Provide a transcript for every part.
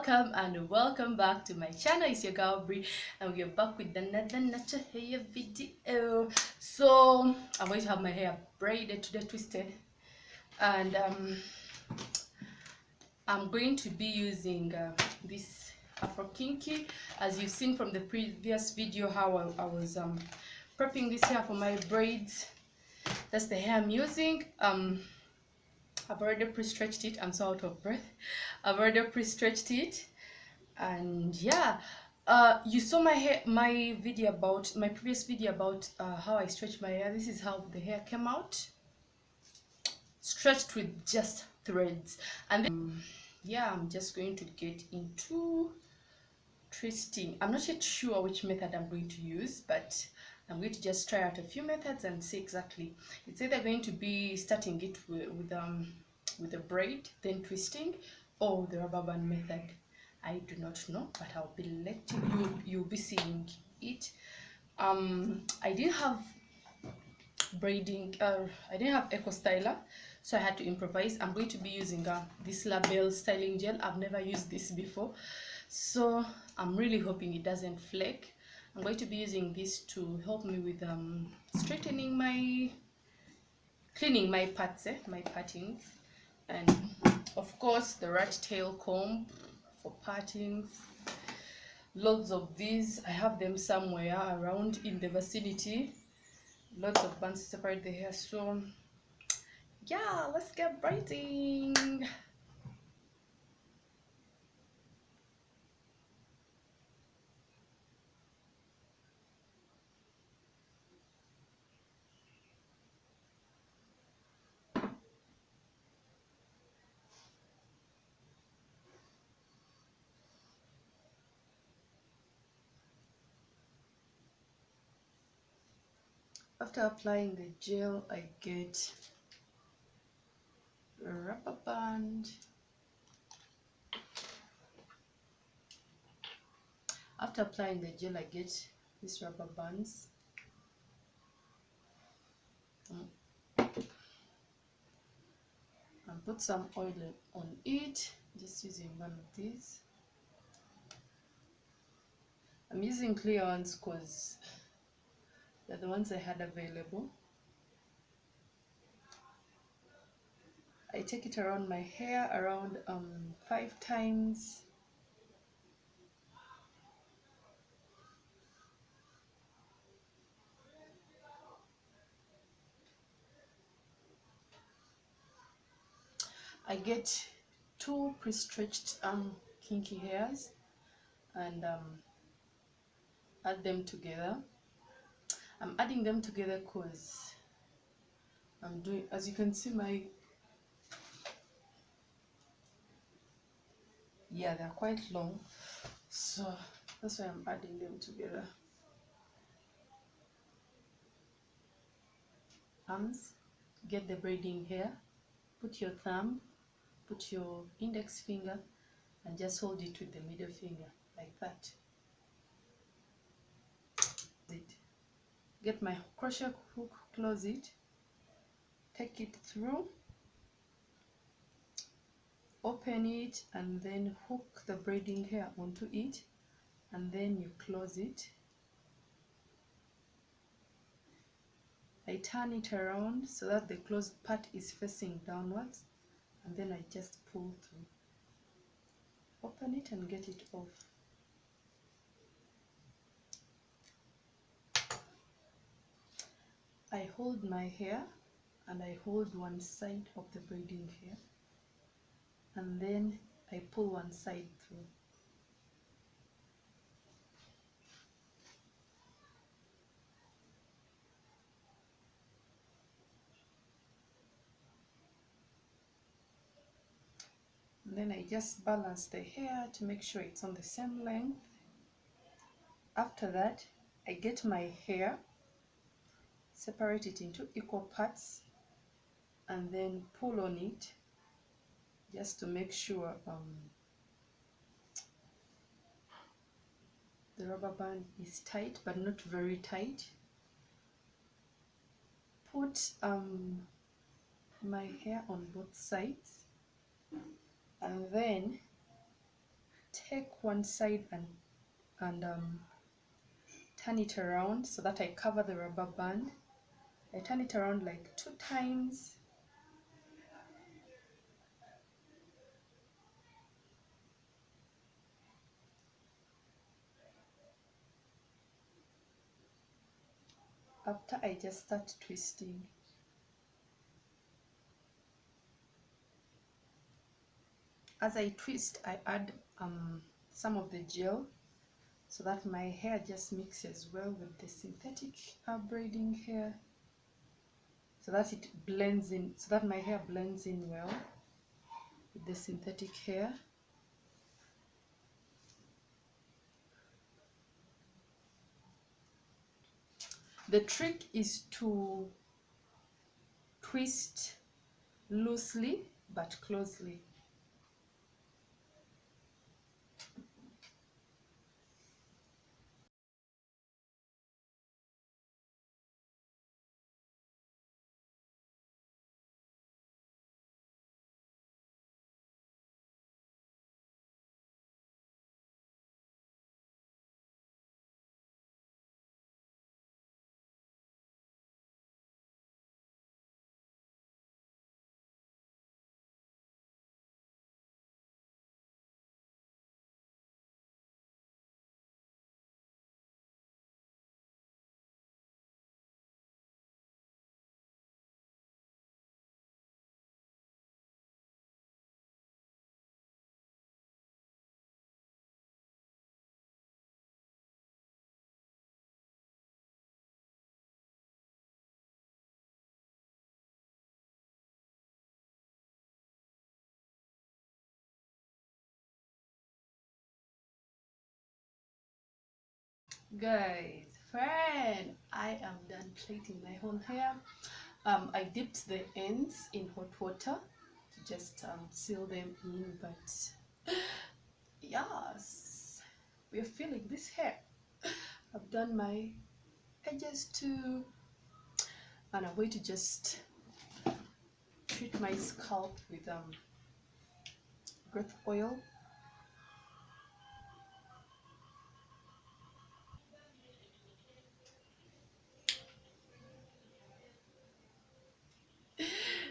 welcome and welcome back to my channel. It's your girl Brie, and we're back with another natural hair video. So I'm going to have my hair braided today, twisted, and I'm going to be using this Afro Kinky. As you've seen from the previous video, how I was prepping this hair for my braids. That's the hair I'm using. I've already pre-stretched it. I'm so out of breath. I've already pre-stretched it, and yeah, you saw my video about my previous video about how I stretch my hair. This is how the hair came out, stretched with just threads. And then, yeah, I'm just going to get into twisting. I'm not yet sure which method I'm going to use, but I'm going to just try out a few methods and see exactly. It's either going to be starting it with a braid, then twisting, or the rubber band method. I do not know, but I'll be letting you'll be seeing it. I didn't have braiding, I didn't have eco styler, so I had to improvise. I'm going to be using this label styling gel. I've never used this before, so I'm really hoping it doesn't flake. I'm going to be using this to help me with straightening cleaning my parts, my partings, and of course the rat tail comb for partings. Loads of these. I have them somewhere around in the vicinity. Lots of bands to separate the hair. So yeah, let's get braiding. After applying the gel, I get a rubber band. After applying the gel, I get these rubber bands. And put some oil on it, just using one of these. I'm using clear ones because they're the ones I had available. I take it around my hair around 5 times. I get 2 pre-stretched kinky hairs and add them together. I'm adding them together because I'm doing, as you can see, they're quite long, so that's why I'm adding them together. Arms, get the braiding hair, put your thumb, put your index finger, and just hold it with the middle finger like that. Get my crochet hook, close it, take it through, open it, and then hook the braiding hair onto it, and then you close it. I turn it around so that the closed part is facing downwards, and then I just pull through. Open it and get it off. I hold my hair and I hold one side of the braiding hair, and then I pull one side through. And then I just balance the hair to make sure it's on the same length. After that, I get my hair, separate it into equal parts, and then pull on it just to make sure the rubber band is tight but not very tight. Put my hair on both sides, and then take one side and turn it around so that I cover the rubber band. I turn it around like 2 times. After, I just start twisting. As I twist, I add some of the gel so that my hair just mixes well with the synthetic braiding hair, so that it blends in, so that my hair blends in well with the synthetic hair. The trick is to twist loosely but closely. Guys, friend, I am done plaiting my whole hair. I dipped the ends in hot water to just seal them in, but yes, we're feeling this hair. I've done my edges too, and I'm going to just treat my scalp with growth oil.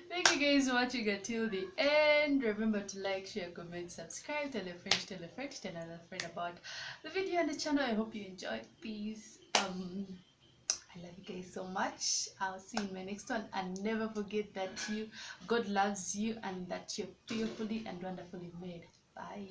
Thank you guys for watching until the end. Remember to like, share, comment, subscribe, tell a friend, tell a friend, tell another friend about the video and the channel. I hope you enjoyed these. I love you guys so much. I'll see you in my next one, and never forget that God loves you and that you're fearfully and wonderfully made. Bye.